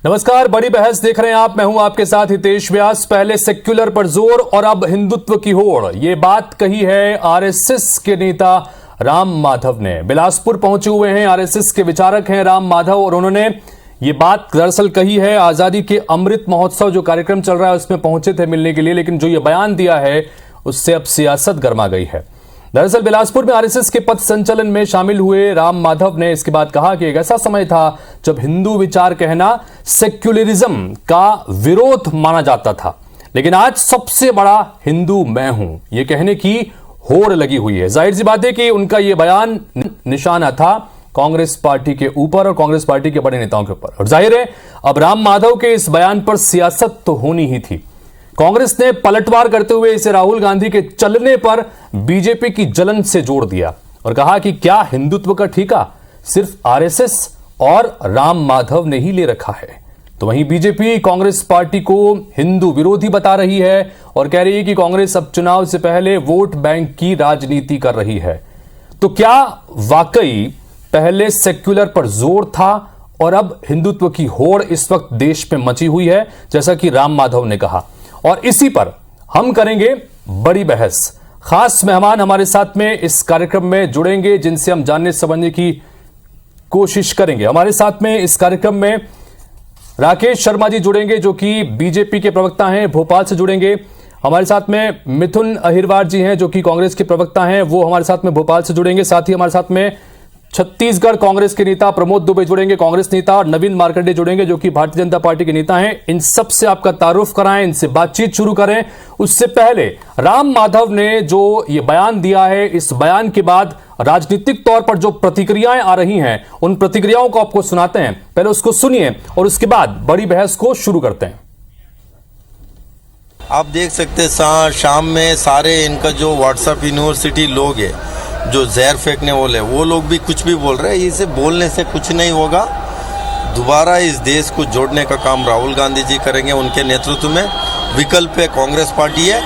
नमस्कार, बड़ी बहस देख रहे हैं आप। मैं हूं आपके साथ हितेश व्यास। पहले सेक्युलर पर जोर और अब हिंदुत्व की होड़, ये बात कही है आरएसएस के नेता राम माधव ने। बिलासपुर पहुंचे हुए हैं आरएसएस के विचारक हैं राम माधव, और उन्होंने ये बात दरअसल कही है आजादी के अमृत महोत्सव जो कार्यक्रम चल रहा है उसमें पहुंचे थे मिलने के लिए, लेकिन जो ये बयान दिया है उससे अब सियासत गर्मा गई है। दरअसल बिलासपुर में आरएसएस के पथ संचलन में शामिल हुए राम माधव ने इसके बाद कहा कि एक ऐसा समय था जब हिंदू विचार कहना सेक्युलरिज्म का विरोध माना जाता था, लेकिन आज सबसे बड़ा हिंदू मैं हूं, यह कहने की होड़ लगी हुई है। जाहिर सी बात है कि उनका यह बयान निशाना था कांग्रेस पार्टी के ऊपर और कांग्रेस पार्टी के बड़े नेताओं के ऊपर, और जाहिर है अब राम माधव के इस बयान पर सियासत तो होनी ही थी। कांग्रेस ने पलटवार करते हुए इसे राहुल गांधी के चलने पर बीजेपी की जलन से जोड़ दिया और कहा कि क्या हिंदुत्व का ठेका सिर्फ आरएसएस और राम माधव ने ही ले रखा है। तो वहीं बीजेपी कांग्रेस पार्टी को हिंदू विरोधी बता रही है और कह रही है कि कांग्रेस अब चुनाव से पहले वोट बैंक की राजनीति कर रही है। तो क्या वाकई पहले सेक्युलर पर जोर था और अब हिंदुत्व की होड़ इस वक्त देश में मची हुई है, जैसा कि राम माधव ने कहा। और इसी पर हम करेंगे बड़ी बहस। खास मेहमान हमारे साथ में इस कार्यक्रम में जुड़ेंगे जिनसे हम जानने समझने की कोशिश करेंगे। हमारे साथ में इस कार्यक्रम में राकेश शर्मा जी जुड़ेंगे जो कि बीजेपी के प्रवक्ता हैं, भोपाल से जुड़ेंगे। हमारे साथ में मिथुन अहिरवार जी हैं जो कि कांग्रेस के प्रवक्ता हैं, वो हमारे साथ में भोपाल से जुड़ेंगे। साथ ही हमारे साथ में छत्तीसगढ़ कांग्रेस के नेता प्रमोद दुबे जुड़ेंगे, कांग्रेस नेता, और नवीन मार्कंडे जुड़ेंगे जो कि भारतीय जनता पार्टी के नेता हैं। इन सब से आपका तारुफ कराएं, इनसे बातचीत शुरू करें। उससे पहले राम माधव ने जो ये बयान दिया है, इस बयान के बाद राजनीतिक तौर पर जो प्रतिक्रियाएं आ रही हैं उन प्रतिक्रियाओं को आपको सुनाते हैं। पहले उसको सुनिए और उसके बाद बड़ी बहस को शुरू करते हैं। आप देख सकते हैं शाम में सारे इनका जो व्हाट्सएप यूनिवर्सिटी लोग है जो जहर फेंकने वाले, वो लोग भी कुछ भी बोल रहे हैं। इसे बोलने से कुछ नहीं होगा। दोबारा इस देश को जोड़ने का काम राहुल गांधी जी करेंगे उनके नेतृत्व में। विकल्प पे कांग्रेस पार्टी है,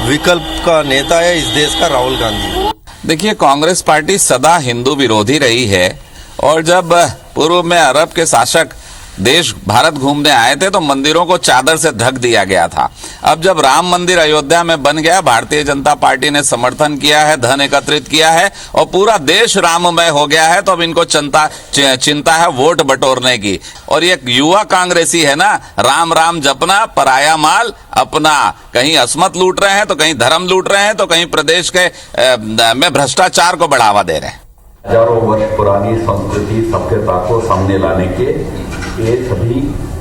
विकल्प का नेता है इस देश का राहुल गांधी। देखिए, कांग्रेस पार्टी सदा हिंदू विरोधी रही है, और जब पूर्व में अरब के शासक देश भारत घूमने आए थे तो मंदिरों को चादर से ढक दिया गया था। अब जब राम मंदिर अयोध्या में बन गया, भारतीय जनता पार्टी ने समर्थन किया है, धन एकत्रित किया है और पूरा देश राममय हो गया है, तो अब इनको चिंता है वोट बटोरने की। और ये युवा कांग्रेसी है ना, राम राम जपना, पराया माल अपना। कहीं अस्मत लूट रहे हैं तो कहीं धर्म लूट रहे हैं तो कहीं प्रदेश के में भ्रष्टाचार को बढ़ावा दे रहे हैं। हजारों वर्ष पुरानी संस्कृति सभ्यता को सामने लाने के ये सभी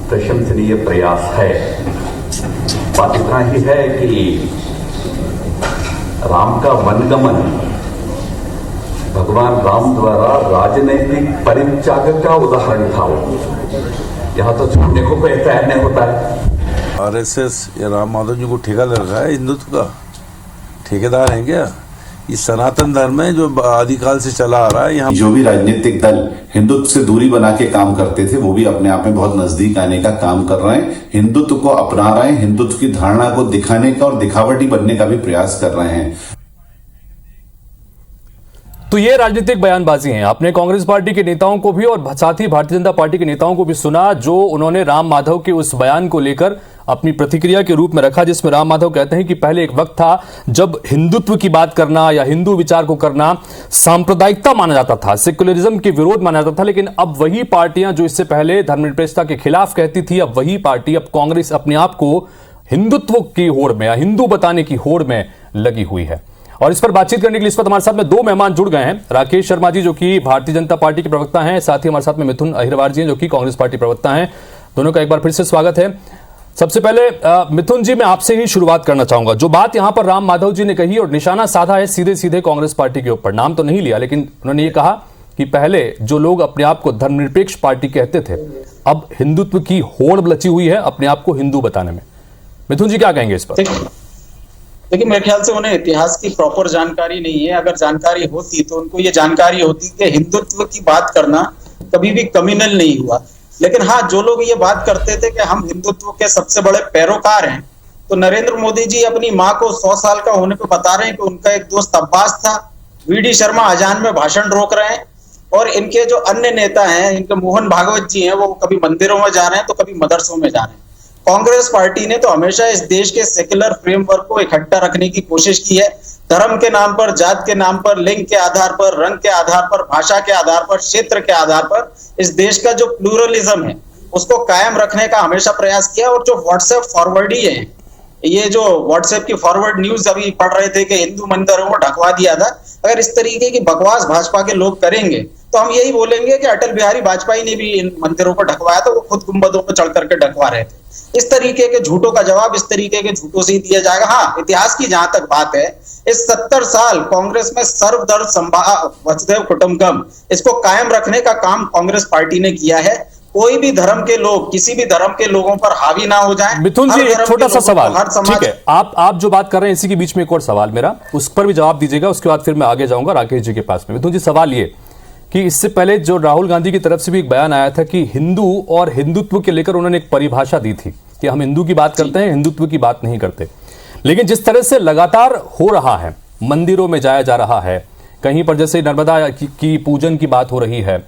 प्रशंसनीय प्रयास है। बात इतना ही है कि राम का वनगमन भगवान राम द्वारा राजनैतिक परित्याग का उदाहरण था। यहां तो छोड़ने को कोई तैयार नहीं होता है। आरएसएस या राम माधव जी को ठेका लग रहा है हिंदुत्व का? ठेकेदार हैं क्या? इस सनातन धर्म है जो आदिकाल से चला आ रहा है। यहाँ जो भी राजनीतिक दल हिंदुत्व से दूरी बना के काम करते थे वो भी अपने आप में बहुत नजदीक आने का काम कर रहे हैं, हिंदुत्व को अपना रहे हैं, हिंदुत्व की धारणा को दिखाने का और दिखावटी बनने का भी प्रयास कर रहे हैं। तो ये राजनीतिक बयानबाजी है। आपने कांग्रेस पार्टी के नेताओं को भी और साथ ही भारतीय जनता पार्टी के नेताओं को भी सुना जो उन्होंने राम माधव के उस बयान को लेकर अपनी प्रतिक्रिया के रूप में रखा, जिसमें राम माधव कहते हैं कि पहले एक वक्त था जब हिंदुत्व की बात करना या हिंदू विचार को करना सांप्रदायिकता माना जाता था, सेक्युलरिज्म के विरोध माना जाता था, लेकिन अब वही पार्टियां जो इससे पहले धर्मनिरपेक्षता के खिलाफ कहती थी, अब वही पार्टी, अब कांग्रेस अपने आप को हिंदुत्व की होड़ में या हिंदू बताने की होड़ में लगी हुई है। और इस पर बातचीत करने के लिए इस वक्त हमारे साथ में दो मेहमान जुड़ गए हैं। राकेश शर्मा जी जो कि भारतीय जनता पार्टी के प्रवक्ता हैं, साथ ही हमारे साथ में मिथुन अहिरवार जी हैं जो कि कांग्रेस पार्टी प्रवक्ता हैं। दोनों का एक बार फिर से स्वागत है। सबसे पहले मिथुन जी, मैं आपसे ही शुरुआत करना चाहूंगा। जो बात यहां पर राम माधव जी ने कही और निशाना साधा है सीधे सीधे कांग्रेस पार्टी के ऊपर, नाम तो नहीं लिया, लेकिन उन्होंने ये कहा कि पहले जो लोग अपने आप को धर्मनिरपेक्ष पार्टी कहते थे, अब हिंदुत्व की होड़ लची हुई है अपने आप को हिंदू बताने में। मिथुन जी क्या कहेंगे इस पर? देखिए, मेरे ख्याल से उन्हें इतिहास की प्रॉपर जानकारी नहीं है। अगर जानकारी होती तो उनको ये जानकारी होती कि हिंदुत्व की बात करना कभी भी कम्युनल नहीं हुआ। लेकिन हाँ, जो लोग ये बात करते थे कि हम हिंदुत्व के सबसे बड़े पैरोकार हैं, तो नरेंद्र मोदी जी अपनी माँ को 100 साल का होने पे बता रहे हैं कि उनका एक दोस्त अब्बास था, वीडी शर्मा अजान में भाषण रोक रहे हैं, और इनके जो अन्य नेता हैं, इनके मोहन भागवत जी हैं, वो कभी मंदिरों में जा रहे हैं तो कभी मदरसों में जा रहे हैं। कांग्रेस पार्टी ने तो हमेशा इस देश के सेक्युलर फ्रेमवर्क को इकट्ठा रखने की कोशिश की है। धर्म के नाम पर, जात के नाम पर, लिंग के आधार पर, रंग के आधार पर, भाषा के आधार पर, क्षेत्र के आधार पर इस देश का जो प्लूरलिज्म है उसको कायम रखने का हमेशा प्रयास किया। और जो व्हाट्सएप फॉरवर्ड ही है, ये जो व्हाट्सएप की फॉरवर्ड न्यूज अभी पढ़ रहे थे कि हिंदू मंदिरों को ढकवा दिया था, अगर इस तरीके की बकवास भाजपा के लोग करेंगे तो हम यही बोलेंगे कि अटल बिहारी वाजपेयी ने भी इन मंदिरों को ढकवाया था, वो खुद गुंबदों पर चढ़ करके ढकवा रहे थे। इस तरीके के झूठों का जवाब इस तरीके के झूठों से ही दिया जाएगा। हाँ, इतिहास की जहां तक बात है, इस 70 साल कांग्रेस में सर्वधर्म समभाव वसुधैव कुटुंबकम इसको कायम रखने का काम कांग्रेस पार्टी ने किया है। कोई भी धर्म के लोग किसी भी धर्म के लोगों पर हावी ना हो जाएं। मिथुन जी, एक छोटा सा सवाल, हर समाज, ठीक है, आप जो बात कर रहे हैं इसी के बीच में एक और सवाल मेरा, उस पर भी जवाब दीजिएगा, उसके बाद फिर मैं आगे जाऊंगा राकेश जी के पास में। मिथुन जी, सवाल ये कि इससे पहले जो राहुल गांधी की तरफ से भी एक बयान आया था कि हिंदू और हिंदुत्व के लेकर उन्होंने एक परिभाषा दी थी कि हम हिंदू की बात करते हैं, हिंदुत्व की बात नहीं करते। लेकिन जिस तरह से लगातार हो रहा है, मंदिरों में जाया जा रहा है, कहीं पर जैसे नर्मदा की पूजन की बात हो रही है,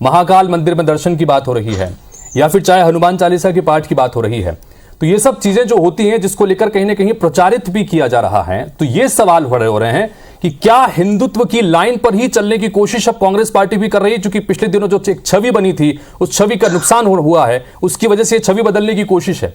महाकाल मंदिर में दर्शन की बात हो रही है, या फिर चाहे हनुमान चालीसा के पाठ की बात हो रही है, तो ये सब चीजें जो होती हैं जिसको लेकर कहीं ना कहीं प्रचारित भी किया जा रहा है, तो ये सवाल खड़े हो रहे हैं कि क्या हिंदुत्व की लाइन पर ही चलने की कोशिश अब कांग्रेस पार्टी भी कर रही है, क्योंकि पिछले दिनों जो एक छवि बनी थी उस छवि का नुकसान हुआ है, उसकी वजह से छवि बदलने की कोशिश है।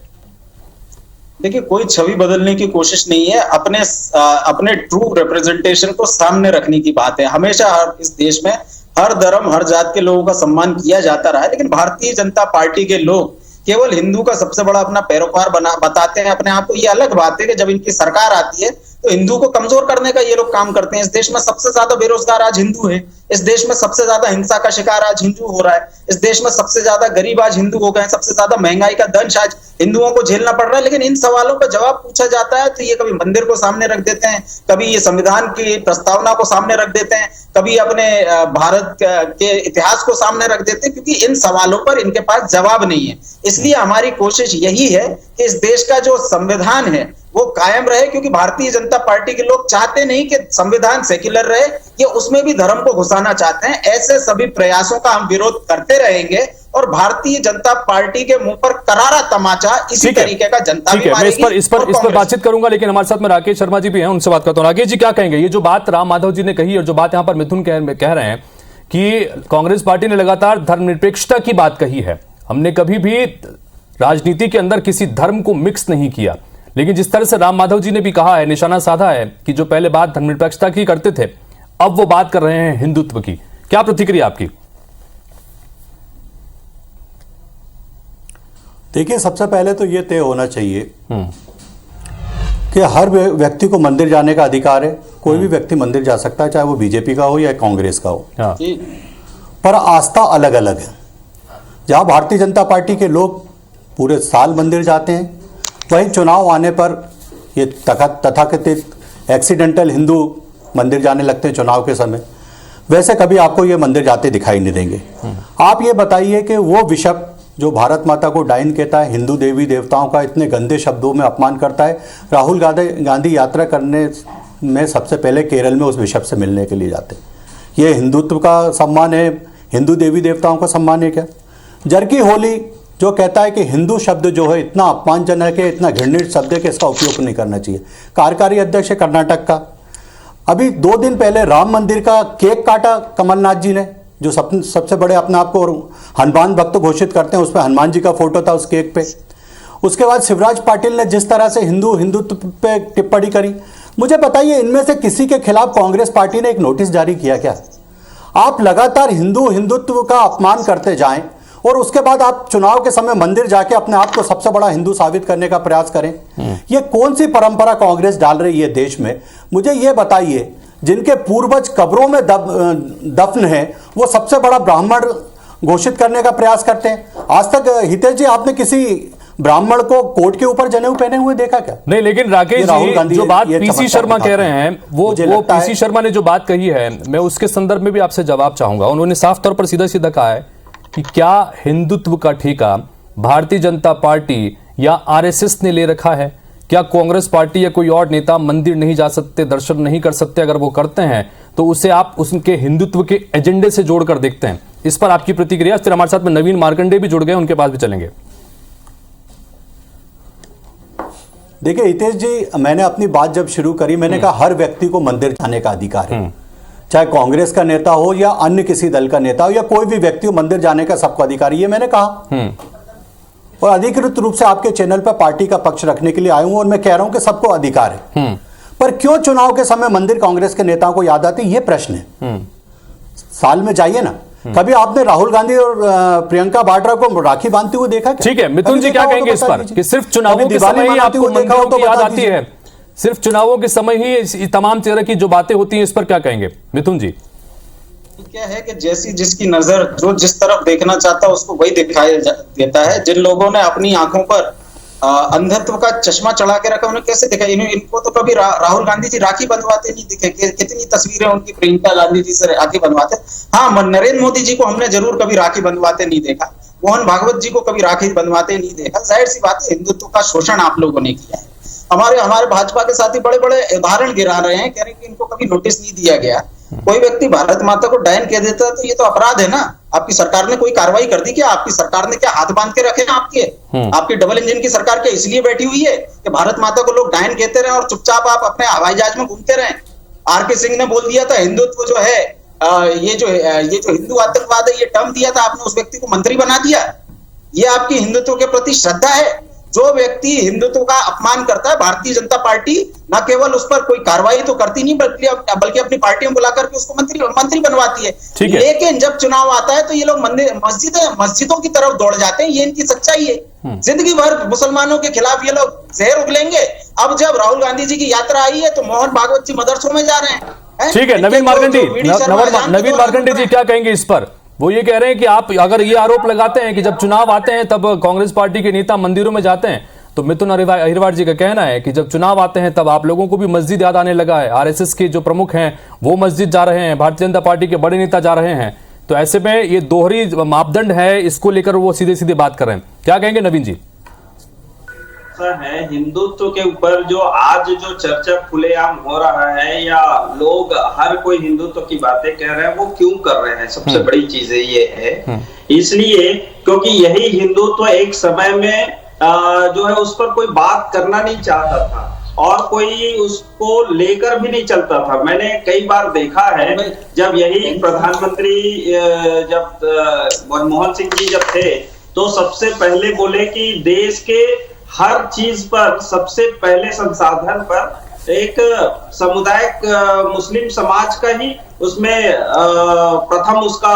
देखिए, कोई छवि बदलने की कोशिश नहीं है, अपने ट्रू रिप्रेजेंटेशन को सामने रखने की बात है। हमेशा इस देश में हर धर्म, हर जात के लोगों का सम्मान किया जाता रहा है, लेकिन भारतीय जनता पार्टी के लोग केवल हिंदू का सबसे बड़ा अपना पैरोकार बताते हैं अपने आप को। ये अलग बात है कि जब इनकी सरकार आती है तो हिंदू को कमजोर करने का ये लोग काम करते हैं। इस देश में सबसे ज्यादा बेरोजगार आज हिंदू है, इस देश में सबसे ज्यादा हिंसा का शिकार आज हिंदू हो रहा है, इस देश में सबसे ज्यादा गरीब आज हिंदू हो गए, सबसे ज्यादा महंगाई का दंश आज हिंदुओं को झेलना पड़ रहा है। लेकिन इन सवालों का जवाब पूछा जाता है तो ये कभी मंदिर को सामने रख देते हैं, कभी ये संविधान की प्रस्तावना को सामने रख देते हैं, कभी अपने भारत के इतिहास को सामने रख देते हैं, क्योंकि इन सवालों पर इनके पास जवाब नहीं है। इसलिए हमारी कोशिश यही है कि इस देश का जो संविधान है वो कायम रहे, क्योंकि भारतीय जनता पार्टी के लोग चाहते नहीं कि संविधान सेक्युलर रहे, ये उसमें भी धर्म को घुसाना चाहते हैं। ऐसे सभी प्रयासों का हम विरोध करते रहेंगे और भारतीय जनता पार्टी के मुंह पर करारा तमाचा इसी तरीके का जनता भी मारेगी। मैं इस पर बातचीत करूंगा, लेकिन हमारे साथ में राकेश शर्मा जी भी हैं, उनसे बात करता हूं। राकेश जी, क्या कहेंगे? ये जो बात राम माधव जी ने कही और जो बात यहां पर मिथुन कह रहे हैं कि कांग्रेस पार्टी ने लगातार धर्मनिरपेक्षता की बात कही है, हमने कभी भी राजनीति के अंदर किसी धर्म को मिक्स नहीं किया, लेकिन जिस तरह से राम माधव जी ने भी कहा है, निशाना साधा है कि जो पहले बात धर्मनिरपेक्षता की करते थे अब वो बात कर रहे हैं हिंदुत्व की, क्या प्रतिक्रिया आपकी? देखिए, सबसे पहले तो ये तय होना चाहिए कि हर व्यक्ति को मंदिर जाने का अधिकार है। कोई भी व्यक्ति मंदिर जा सकता है, चाहे वो बीजेपी का हो या कांग्रेस का हो, पर आस्था अलग अलग है। जहां भारतीय जनता पार्टी के लोग पूरे साल मंदिर जाते हैं, वहीं चुनाव आने पर ये तथाकथित एक्सीडेंटल हिंदू मंदिर जाने लगते हैं चुनाव के समय। वैसे कभी आपको ये मंदिर जाते दिखाई नहीं देंगे। आप ये बताइए कि वो बिशप जो भारत माता को डाइन कहता है, हिंदू देवी देवताओं का इतने गंदे शब्दों में अपमान करता है, राहुल गांधी यात्रा करने में सबसे पहले केरल में उस बिशप से मिलने के लिए जाते हैं। ये हिंदुत्व का सम्मान है? हिंदू देवी देवताओं का सम्मान है क्या? जरकी होली जो कहता है कि हिंदू शब्द जो है इतना अपमानजनक है, इतना घृणित शब्द है कि इसका उपयोग नहीं करना चाहिए। कार्यकारी अध्यक्ष है कर्नाटक का। अभी 2 दिन पहले राम मंदिर का केक काटा कमलनाथ जी ने, जो सबसे बड़े अपने आप को हनुमान भक्त घोषित करते हैं, उसमें हनुमान जी का फोटो था उस केक पे। उसके बाद शिवराज पाटिल ने जिस तरह से हिंदुत्व पे टिप्पणी करी, मुझे बताइए इनमें से किसी के खिलाफ कांग्रेस पार्टी ने एक नोटिस जारी किया क्या? आप लगातार हिंदुत्व का अपमान करते जाएं और उसके बाद आप चुनाव के समय मंदिर जाके अपने आप को सबसे बड़ा हिंदू साबित करने का प्रयास करें। ये कौन सी परंपरा कांग्रेस डाल रही है देश में? मुझे ये बताइए, जिनके पूर्वज कब्रों में दफन है वो सबसे बड़ा ब्राह्मण घोषित करने का प्रयास करते हैं। आज तक हितेश जी आपने किसी ब्राह्मण को कोट के ऊपर जनेऊ पहने हुए देखा क्या? नहीं, लेकिन राकेश जी जो बात पीसी शर्मा कह रहे हैं वो पीसी शर्मा ने जो बात कही है, मैं उसके संदर्भ में भी आपसे जवाब चाहूंगा। उन्होंने साफ तौर पर सीधा सीधा कहा है कि क्या हिंदुत्व का ठेका भारतीय जनता पार्टी या आरएसएस ने ले रखा है? क्या कांग्रेस पार्टी या कोई और नेता मंदिर नहीं जा सकते, दर्शन नहीं कर सकते? अगर वो करते हैं तो उसे आप उनके हिंदुत्व के एजेंडे से जोड़कर देखते हैं। इस पर आपकी प्रतिक्रिया। फिर हमारे साथ में नवीन मार्कंडे भी जुड़ गए, उनके पास भी चलेंगे। देखिए हितेश जी, मैंने अपनी बात जब शुरू करी, मैंने कहा हर व्यक्ति को मंदिर जाने का अधिकार है, चाहे कांग्रेस का नेता हो या अन्य किसी दल का नेता हो या कोई भी व्यक्ति हो, मंदिर जाने का सबको अधिकार है, ये मैंने कहा। और अधिकृत रूप से आपके चैनल पर पार्टी का पक्ष रखने के लिए आया हूं और मैं कह रहा हूं कि सबको अधिकार है। पर क्यों चुनाव के समय मंदिर कांग्रेस के नेताओं को याद आती है, ये प्रश्न है। साल में जाइए ना, कभी आपने राहुल गांधी और प्रियंका वाड्रा को राखी बांधते हुए देखा? ठीक है, मिथुन जी क्या कहेंगे इस पर कि सिर्फ चुनावों के समय ही आपको मंदिरों की याद आती है? सिर्फ चुनावों के समय ही तमाम तरह की जो बातें होती हैं, इस पर क्या कहेंगे मिथुन जी? क्या है कि जैसी जिसकी नजर जो जिस तरफ देखना चाहता है उसको वही दिखाई देता है। जिन लोगों ने अपनी आंखों पर अंधत्व का चश्मा चढ़ा के रखा, उन्हें कैसे दिखा? इनको तो कभी राहुल गांधी जी राखी बंधवाते नहीं दिखे। कितनी तस्वीरें उनकी प्रियंका गांधी जी से राखी बंधवाते। हाँ, नरेंद्र मोदी जी को हमने जरूर कभी राखी बंधवाते नहीं देखा, मोहन भागवत जी को कभी राखी बंधवाते नहीं देखा। जाहिर सी बात है, हिंदुत्व का शोषण आप लोगों ने किया है। हमारे भाजपा के साथी बड़े बड़े उदाहरण गिरा रहे हैं, कह रहे हैं कि इनको कभी नोटिस नहीं दिया गया। कोई व्यक्ति भारत माता को डायन कह देता है तो ये तो अपराध है ना। आपकी सरकार ने कोई कार्रवाई कर दी क्या? आपकी सरकार ने क्या हाथ बांध के रखे हैं आपकी डबल इंजन की सरकार क्या इसलिए बैठी हुई है कि भारत माता को लोग डायन कहते रहे और चुपचाप आप अपने हवाई जहाज में घूमते रहे? आर.के. सिंह ने बोल दिया था हिंदुत्व जो है ये जो हिंदू आतंकवाद है, ये टर्म दिया था, आपने उस व्यक्ति को मंत्री बना दिया। ये आपकी हिंदुत्व के प्रति श्रद्धा है? जो व्यक्ति हिंदुत्व का अपमान करता है, भारतीय जनता पार्टी न केवल उस पर कोई कार्रवाई तो करती नहीं बल्कि अपनी पार्टी में बुलाकर के उसको मंत्री बनवाती है। लेकिन जब चुनाव आता है तो ये लोग मस्जिदों की तरफ दौड़ जाते हैं। ये इनकी सच्चाई है। जिंदगी भर मुसलमानों के खिलाफ ये लोग जहर उगलेंगे। अब जब राहुल गांधी जी की यात्रा आई है तो मोहन भागवत जी मदरसों में जा रहे हैं। ठीक है, नवीन मार्कंडे जी क्या कहेंगे इस पर? वो ये कह रहे हैं कि आप अगर ये आरोप लगाते हैं कि जब चुनाव आते हैं तब कांग्रेस पार्टी के नेता मंदिरों में जाते हैं, तो मिथुन अहिरवार जी का कहना है कि जब चुनाव आते हैं तब आप लोगों को भी मस्जिद याद आने लगा है। आरएसएस के जो प्रमुख हैं वो मस्जिद जा रहे हैं, भारतीय जनता पार्टी के बड़े नेता जा रहे हैं। तो ऐसे में ये दोहरी मापदंड है, इसको लेकर वो सीधे सीधे बात कर रहे हैं। क्या कहेंगे नवीन जी? है हिंदुत्व के ऊपर जो आज जो चर्चा खुलेआम हो रहा है या लोग हर कोई हिंदुत्व की बातें कह रहे हैं, वो क्यों कर रहे हैं? सबसे बड़ी चीज ये है इसलिए क्योंकि यही हिंदुत्व एक समय में जो है उस पर कोई बात करना नहीं चाहता था और कोई उसको लेकर भी नहीं चलता था। मैंने कई बार देखा है जब यही प्रधानमंत्री जब मनमोहन सिंह जी जब थे तो सबसे पहले बोले कि देश के हर चीज पर सबसे पहले संसाधन पर एक सामुदायिक मुस्लिम समाज का ही उसमें प्रथम उसका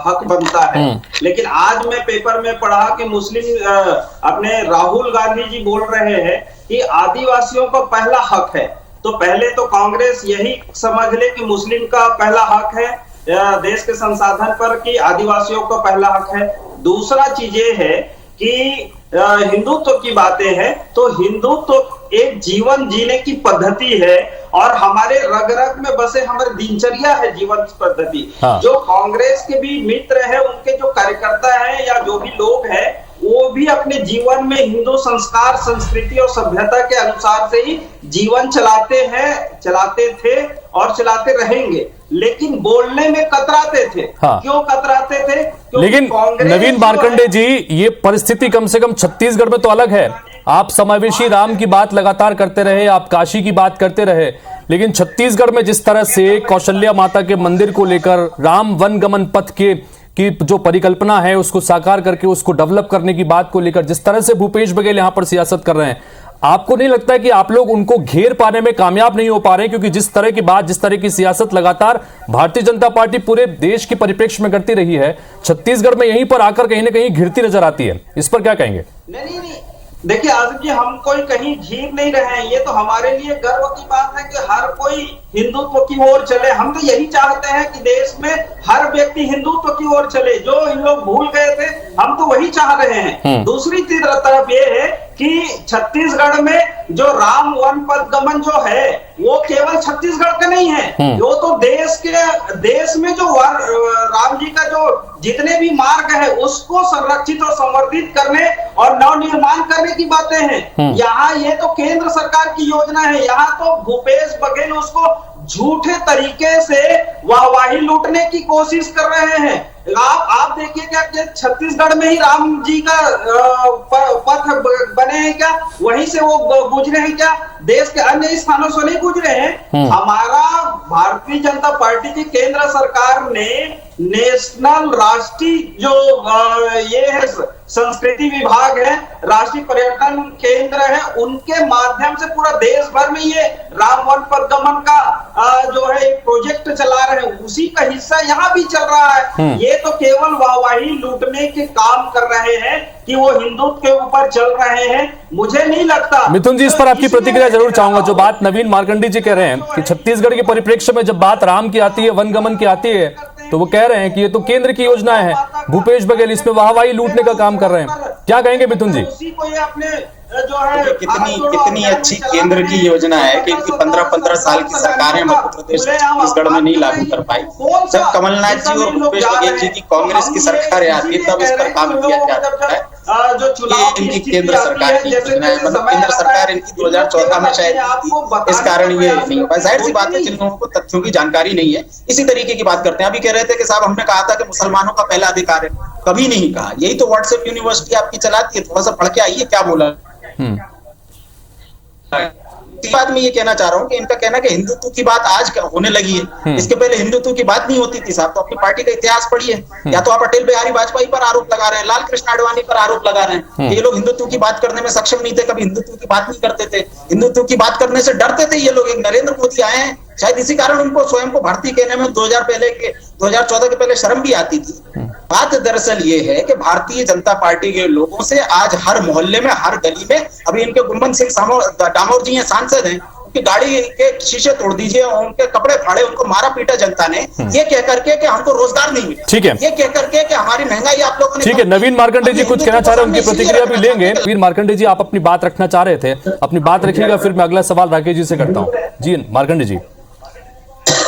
हक बनता है। लेकिन आज मैं पेपर में पढ़ा कि मुस्लिम अपने राहुल गांधी जी बोल रहे हैं कि आदिवासियों का पहला हक है। तो पहले तो कांग्रेस यही समझ ले कि मुस्लिम का पहला हक है देश के संसाधन पर कि आदिवासियों का पहला हक है। दूसरा चीज ये है कि हिंदुत्व की बातें हैं तो हिंदुत्व एक जीवन जीने की पद्धति है और हमारे रग रग में बसे हमारी दिनचर्या है जीवन पद्धति। जो कांग्रेस के भी मित्र है, उनके जो कार्यकर्ता है या जो भी लोग हैं, वो भी अपने जीवन में हिंदू संस्कार, संस्कृति और सभ्यता के अनुसार से ही जीवन चलाते हैं, चलाते थे और चलाते रहेंगे। लेकिन बोलने में कतराते थे। क्यों कतराते थे? लेकिन नवीन मार्कंडे जी, ये परिस्थिति कम से कम छत्तीसगढ़ में तो अलग है। आप समावेशी राम की बात लगातार करते रहे, आप काशी की बात करते रहे, लेकिन छत्तीसगढ़ में जिस तरह से कौशल्या माता के मंदिर को लेकर राम वन गमन पथ की जो परिकल्पना है उसको साकार करके उसको डेवलप करने की बात को लेकर जिस तरह से भूपेश बघेल यहां पर सियासत कर रहे हैं, आपको नहीं लगता है कि आप लोग उनको घेर पाने में कामयाब नहीं हो पा रहे? क्योंकि जिस तरह की बात, जिस तरह की सियासत लगातार भारतीय जनता पार्टी पूरे देश के परिप्रेक्ष्य में करती रही है, छत्तीसगढ़ में यहीं पर आकर कहीं ना कहीं घिरती नजर आती है। इस पर क्या कहेंगे? नहीं, देखिए आजम जी, हम कोई कहीं घिर नहीं रहे हैं। ये तो हमारे लिए गर्व की बात है कि हर कोई हिंदुत्व की ओर चले। हम तो यही चाहते हैं कि देश में हर व्यक्ति हिंदुत्व की ओर चले। जो इन लोग भूल गए थे, हम तो वही चाह रहे हैं। दूसरी तरफ ये है कि छत्तीसगढ़ में जो राम वन पदगमन जो है वो केवल छत्तीसगढ़ का नहीं है, वो तो देश में जो राम जी का जो जितने भी मार्ग है उसको संरक्षित और संवर्धित करने और नवनिर्माण करने की बातें हैं। यहाँ ये तो केंद्र सरकार की योजना है, यहाँ तो भूपेश बघेल उसको झूठे तरीके से वाहवाही लूटने की कोशिश कर रहे हैं। आप देखिए क्या छत्तीसगढ़ में ही राम जी का पथ बने हैं क्या, वहीं से वो गुजरे हैं क्या, देश के अन्य स्थानों से नहीं गुजरे हैं। हमारा भारतीय जनता पार्टी की केंद्र सरकार ने नेशनल राष्ट्रीय जो ये है संस्कृति विभाग है, राष्ट्रीय पर्यटन केंद्र है, उनके माध्यम से पूरा देश भर में ये राम वन पदगमन का जो है एक प्रोजेक्ट चला रहे हैं, उसी का हिस्सा यहाँ भी चल रहा है। ये तो केवल वाहवाही लूटने के काम कर रहे हैं कि वो हिंदुत्व के ऊपर चल रहे हैं। मुझे नहीं लगता। मिथुन जी, इस पर आपकी प्रतिक्रिया जरूर चाहूंगा। जो बात नवीन मार्कंडी जी कह रहे हैं कि छत्तीसगढ़ के परिप्रेक्ष्य में जब बात राम की आती है, वनगमन की आती है, तो वो कह रहे हैं कि ये तो केंद्र की योजना है, भूपेश बघेल इसमें वाहवाही लूटने का काम कर रहे हैं। क्या कहेंगे मिथुन जी? उसी को ये अपने जो है कितनी अच्छी केंद्र की योजना है कि 15-15 साल की सरकारें मध्य प्रदेश छत्तीसगढ़ में नहीं लागू कर पाई। जब कमलनाथ जी और भूपेश बघेल जी की कांग्रेस की सरकार आती है तब इस पर काम किया जाता है। जो चुनाव इनकी केंद्र सरकार की योजना है, मतलब केंद्र सरकार इनकी 2014 में शायद थी, इस कारण ये नहीं हो पाया। जाहिर सी बात है जिन लोगों को तथ्यों की जानकारी नहीं है इसी तरीके की बात करते हैं। अभी कह रहे थे कि साहब हमने कहा था कि मुसलमानों का पहला अधिकार है, कभी नहीं कहा। यही तो व्हाट्सएप यूनिवर्सिटी आपकी चलाती है, थोड़ा सा पढ़ के आइए क्या बोला। बात मैं ये कहना चाह रहा हूँ कि इनका कहना कि हिंदुत्व की बात आज होने लगी है, इसके पहले हिंदुत्व की बात नहीं होती थी। साहब तो अपनी पार्टी का इतिहास पढ़िए, या तो आप अटल बिहारी वाजपेयी पर आरोप लगा रहे हैं, लाल कृष्ण आडवाणी पर आरोप लगा रहे हैं। ये लोग हिंदुत्व की बात करने में सक्षम नहीं थे, कभी हिंदुत्व की बात नहीं करते थे, हिंदुत्व की बात करने से डरते थे ये लोग। एक नरेंद्र मोदी आए हैं, शायद इसी कारण उनको स्वयं को भारतीय कहने में 2014 के पहले शर्म भी आती थी। बात दरअसल ये है कि भारतीय जनता पार्टी के लोगों से आज हर मोहल्ले में, हर गली में, अभी इनके गुम्बन सिंह डामोर जी हैं, सांसद हैं, उनकी गाड़ी के शीशे तोड़ दीजिए, उनके कपड़े फाड़े, उनको मारा पीटा जनता ने, ये कह करके कि हमको रोजगार नहीं मिला, ठीक है, ये कह करके कि हमारी महंगाई आप लोगों ने। ठीक है, नवीन मार्कंडे जी कुछ कहना चाह रहे हैं, उनकी प्रतिक्रिया भी लेंगे। नवीन मार्कंडे जी, आप अपनी बात रखना चाह रहे थे, अपनी बात रखिएगा, फिर मैं अगला सवाल राकेश जी से करता हूँ। जी मार्कंडे जी।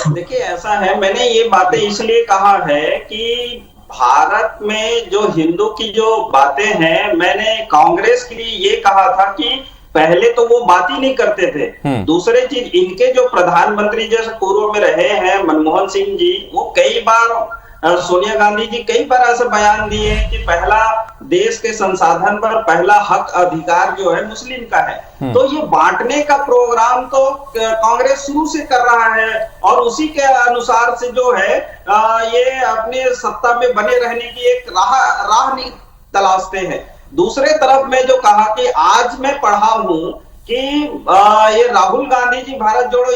देखिए ऐसा है, मैंने ये बातें इसलिए कहा है कि भारत में जो हिंदू की जो बातें हैं, मैंने कांग्रेस के लिए ये कहा था कि पहले तो वो बात ही नहीं करते थे। दूसरी चीज, इनके जो प्रधानमंत्री जैसे पूर्व में रहे हैं मनमोहन सिंह जी, वो कई बार, सोनिया गांधी जी कई बार ऐसे बयान दिए हैं कि पहला देश के संसाधन पर पहला हक अधिकार जो है मुस्लिम का है। तो ये बांटने का प्रोग्राम तो कांग्रेस शुरू से कर रहा है और उसी के अनुसार से जो है ये अपने सत्ता में बने रहने की एक राह नहीं तलाशते हैं। दूसरे तरफ में जो कहा कि आज मैं पढ़ा हूं कि ये राहुल गांधी जी भारत जोड़ो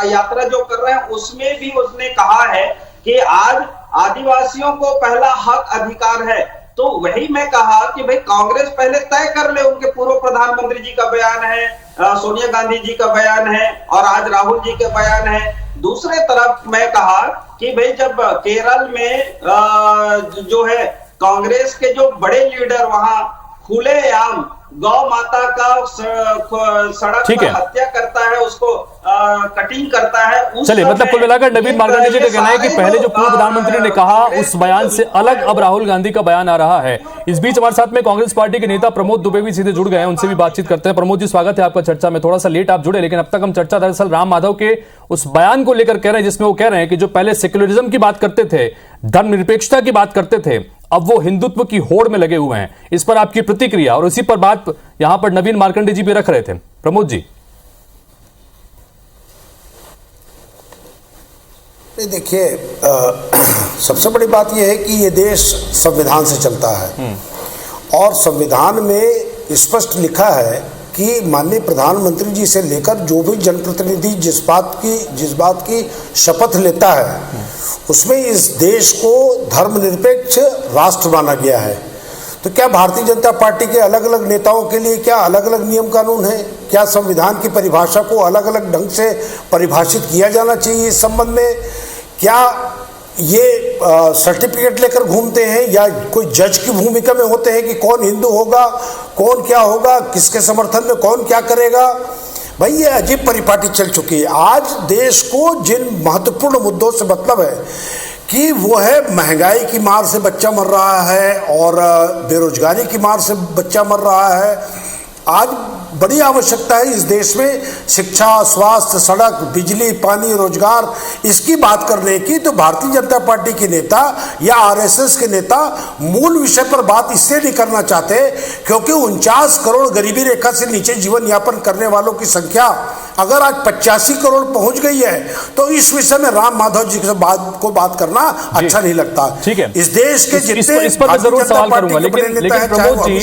यात्रा जो कर रहे हैं, उसमें भी उसने कहा है कि आज आदिवासियों को पहला हक अधिकार है। तो वही मैं कहा कि भाई कांग्रेस पहले तय कर ले, उनके पूर्व प्रधानमंत्री जी का बयान है, सोनिया गांधी जी का बयान है और आज राहुल जी के बयान है। दूसरे तरफ मैं कहा कि भाई जब केरल में जो है कांग्रेस के जो बड़े लीडर वहां खुलेआम गौ माता का सड़क पर हत्या करता है, उसको कटिंग करता है। चलिए, मतलब कुल मिलाकर नवीन मार्कंडे जी का कहना है कि पहले जो पूर्व प्रधानमंत्री ने कहा उस बयान से अलग अब राहुल गांधी का बयान आ रहा है। इस बीच हमारे साथ में कांग्रेस पार्टी के नेता प्रमोद दुबे भी सीधे जुड़ गए हैं, उनसे भी बातचीत करते हैं। प्रमोद जी, स्वागत है आपका चर्चा में। थोड़ा सा लेट आप जुड़े, लेकिन अब तक हम चर्चा दरअसल राम माधव के उस बयान को लेकर कर रहे हैं, जिसमें वो कह रहे हैं कि जो पहले सेक्युलरिज्म की बात करते थे, धर्मनिरपेक्षता की बात करते थे, अब वो हिंदुत्व की होड़ में लगे हुए हैं। इस पर आपकी प्रतिक्रिया, और इसी पर बात यहां पर नवीन मार्कंडे जी भी रख रहे थे। प्रमोद जी। देखिए, सबसे बड़ी बात यह है कि ये देश संविधान से चलता है और संविधान में स्पष्ट लिखा है कि माननीय प्रधानमंत्री जी से लेकर जो भी जनप्रतिनिधि जिस बात की शपथ लेता है, उसमें इस देश को धर्मनिरपेक्ष राष्ट्र माना गया है। तो क्या भारतीय जनता पार्टी के अलग अलग नेताओं के लिए क्या अलग अलग नियम कानून है? क्या संविधान की परिभाषा को अलग अलग ढंग से परिभाषित किया जाना चाहिए? इस संबंध में क्या ये सर्टिफिकेट लेकर घूमते हैं या कोई जज की भूमिका में होते हैं कि कौन हिंदू होगा, कौन क्या होगा, किसके समर्थन में कौन क्या करेगा। भाई ये अजीब परिपाटी चल चुकी है। आज देश को जिन महत्वपूर्ण मुद्दों से मतलब है कि वो है महंगाई की मार से बच्चा मर रहा है और बेरोजगारी की मार से बच्चा मर रहा है। आज बड़ी आवश्यकता है इस देश में शिक्षा, स्वास्थ्य, सड़क, बिजली, पानी, रोजगार, इसकी बात करने की। तो भारतीय जनता पार्टी के नेता या आरएसएस के नेता मूल विषय पर बात इससे नहीं करना चाहते क्योंकि 49 करोड़ गरीबी रेखा से नीचे जीवन यापन करने वालों की संख्या अगर आज 85 करोड़ पहुंच गई है तो इस विषय में राम माधव जी के बात करना अच्छा नहीं लगता। ठीक है, इस देश के जितने इस पर जरूर सवाल करूंगा, लेकिन प्रमोद जी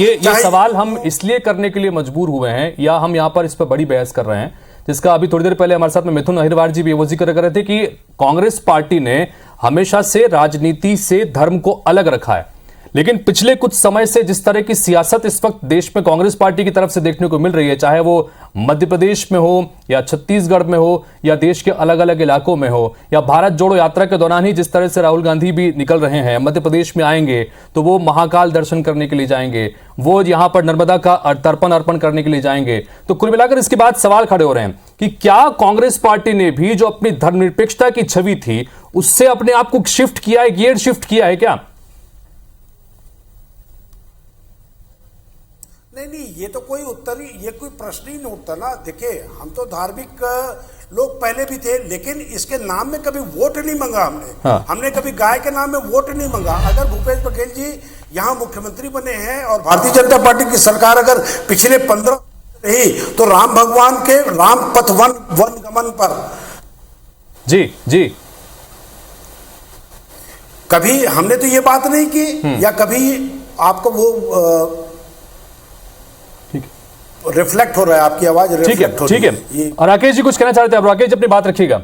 ये सवाल हम इसलिए करने के लिए मजबूर हुए हैं या हम यहां पर इस पर बड़ी बहस कर रहे हैं, जिसका अभी थोड़ी देर पहले हमारे साथ में मिथुन अहिरवार जी भी वो जिक्र कर रहे थे कि कांग्रेस पार्टी ने हमेशा से राजनीति से धर्म को अलग रखा है, लेकिन पिछले कुछ समय से जिस तरह की सियासत इस वक्त देश में कांग्रेस पार्टी की तरफ से देखने को मिल रही है, चाहे वो मध्य प्रदेश में हो या छत्तीसगढ़ में हो या देश के अलग अलग इलाकों में हो या भारत जोड़ो यात्रा के दौरान ही जिस तरह से राहुल गांधी भी निकल रहे हैं, मध्य प्रदेश में आएंगे तो वो महाकाल दर्शन करने के लिए जाएंगे, वो यहां पर नर्मदा का तर्पण अर्पण करने के लिए जाएंगे। तो कुल मिलाकर इसके बाद सवाल खड़े हो रहे हैं कि क्या कांग्रेस पार्टी ने भी जो अपनी धर्मनिरपेक्षता की छवि थी उससे अपने आप को शिफ्ट किया है, गियर शिफ्ट किया है क्या? नहीं, ये तो कोई उत्तर ही, ये कोई प्रश्न ही नहीं उठता ना। देखिए, हम तो धार्मिक लोग पहले भी थे, लेकिन इसके नाम में कभी वोट नहीं मांगा हमने। हाँ। हमने कभी गाय के नाम में वोट नहीं मांगा। अगर भूपेश बघेल जी यहाँ मुख्यमंत्री बने हैं और भारतीय जनता पार्टी की सरकार अगर पिछले 15 रही तो राम भगवान के राम पथ वन गमन पर जी कभी हमने तो ये बात नहीं की या कभी आपको वो रिफ्लेक्ट हो रहा है, आपकी आवाज रिफ्लेक्ट हो रही है। ठीक है। और राकेश जी कुछ कहना चाहते हैं? राकेश जी अपनी बात रखिएगा।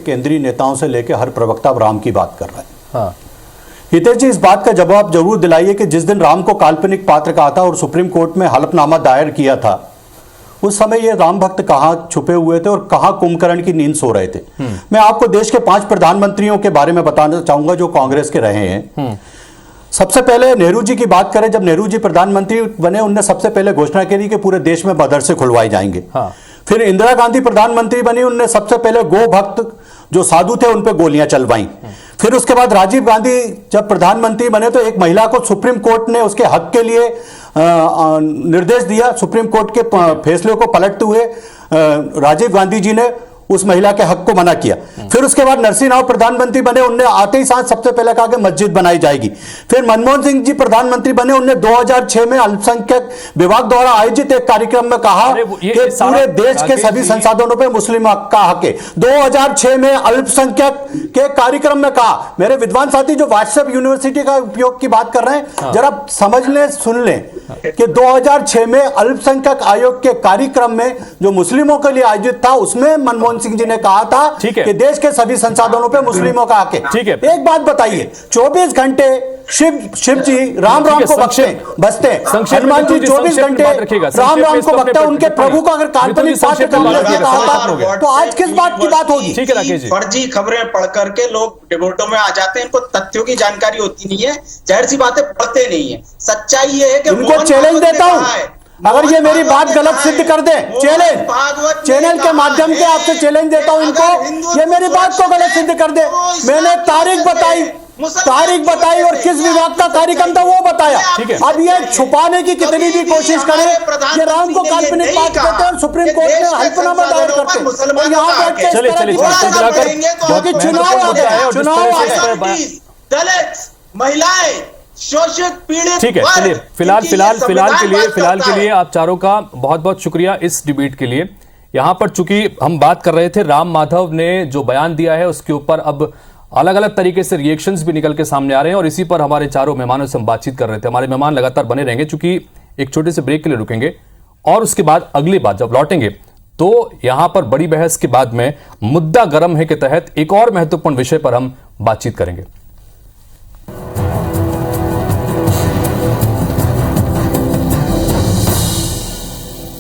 केंद्रीय नेताओं से लेकर हर प्रवक्ता राम की बात कर रहा है। हाँ। हितेश जी, इस बात का जवाब जरूर दिलाइए कि जिस दिन राम को काल्पनिक पात्र कहा था और सुप्रीम कोर्ट में हलफनामा दायर किया था, उस समय ये राम भक्त कहां छुपे हुए थे और कहां कुंभकर्ण की नींद सो रहे थे। मैं आपको देश के 5 प्रधानमंत्रियों के बारे में बताना चाहूंगा जो कांग्रेस के रहे हैं। सबसे पहले नेहरू जी की बात करें, जब नेहरू जी प्रधानमंत्री बने उनने सबसे पहले घोषणा करी कि पूरे देश में मदरसे खुलवाए जाएंगे। हाँ। फिर इंदिरा गांधी प्रधानमंत्री बनी, उनने सबसे पहले गो भक्त जो साधु थे उन पे गोलियां चलवाई। फिर उसके बाद राजीव गांधी जब प्रधानमंत्री बने तो एक महिला को सुप्रीम कोर्ट ने उसके हक के लिए निर्देश दिया। सुप्रीम कोर्ट के फैसले को पलटते हुए राजीव गांधी जी ने उस महिला के हक को मना किया। फिर उसके बाद नरसिंह राव प्रधानमंत्री बने, उनने आते ही साथ सबसे पहले कहा कि मस्जिद बनाई जाएगी। फिर मनमोहन सिंह जी प्रधानमंत्री बने, उनने 2006 में अल्पसंख्यक विभाग द्वारा आयोजित एक कार्यक्रम में कहा कि पूरे देश के सभी संसाधनों पे मुस्लिम का हक है। 2006 में अल्पसंख्यक के कार्यक्रम में कहा। मेरे विद्वान साथी जो व्हाट्सएप यूनिवर्सिटी का उपयोग की बात कर रहे हैं, जरा समझ लें, सुन लें कि 2006 में अल्पसंख्यक आयोग के कार्यक्रम में जो मुस्लिमों के लिए आयोजित था उसमें मनमोहन सिंह जी ने कहा था कि देश के सभी संसाधनों पे मुस्लिमों का हक है। ठीक है, एक बात बताइए, 24 घंटे शिव जी राम को बसते, हनुमान जी 24 घंटे राम को बकते, उनके प्रभु को अगर काल्पनिक पात्र कहा तो आज किस बात की बात होगी? ठीक है राकेश जी, फर्जी खबरें पढ़ करके लोग डिबेटों में आ जाते हैं, इनको तथ्यों की जानकारी होती नहीं है, जाहिर सी बातें पढ़ते नहीं है। सच्चाई ये है कि इनको चैलेंज देता हूं, अगर ये मेरी बात गलत सिद्ध कर दे, चैनल के माध्यम से आपसे चैलेंज देता हूं इनको, ये मेरी बात को गलत सिद्ध कर दे। मैंने तारीख बताई और किस विभाग का कार्यक्रम था वो बताया। अब ये छुपाने की कितनी भी कोशिश करें कि राम को काल्पनिक बात करते हैं और सुप्रीम कोर्ट में हल्फनामा दायर करते हैं और यहाँ क्योंकि चुनाव आ गया, दलित महिलाएं शोषित पीड़ित। ठीक है, चलिए फिलहाल के लिए आप चारों का बहुत बहुत शुक्रिया इस डिबेट के लिए। यहां पर चूंकि हम बात कर रहे थे, राम माधव ने जो बयान दिया है उसके ऊपर अब अलग अलग तरीके से रिएक्शंस भी निकल के सामने आ रहे हैं और इसी पर हमारे चारों मेहमानों से हम बातचीत कर रहे थे। हमारे मेहमान लगातार बने रहेंगे, चूंकि एक छोटे से ब्रेक के लिए रुकेंगे और उसके बाद अगली बात जब लौटेंगे तो यहां पर बड़ी बहस के बाद में मुद्दा गर्म है के तहत एक और महत्वपूर्ण विषय पर हम बातचीत करेंगे।